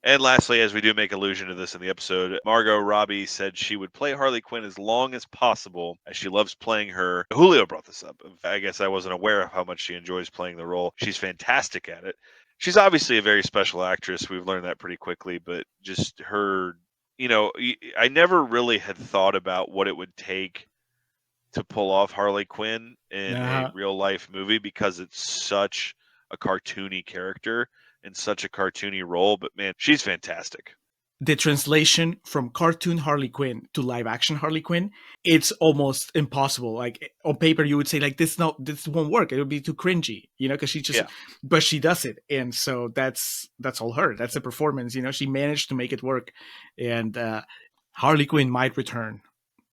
And lastly, as we do make allusion to this in the episode, Margot Robbie said she would play Harley Quinn as long as possible, as she loves playing her. Julio brought this up. I guess I wasn't aware of how much she enjoys playing the role. She's fantastic at it. She's obviously a very special actress. We've learned that pretty quickly, but just her, I never really had thought about what it would take to pull off Harley Quinn in a Uh, real life movie because it's such a cartoony character and such a cartoony role. But man, she's fantastic. the translation from cartoon Harley Quinn to live action Harley Quinn, it's almost impossible. Like on paper, you would say like this won't work. It would be too cringy, because she just, Yeah. but she does it, and so that's all her. That's the performance. She managed to make it work, and Harley Quinn might return.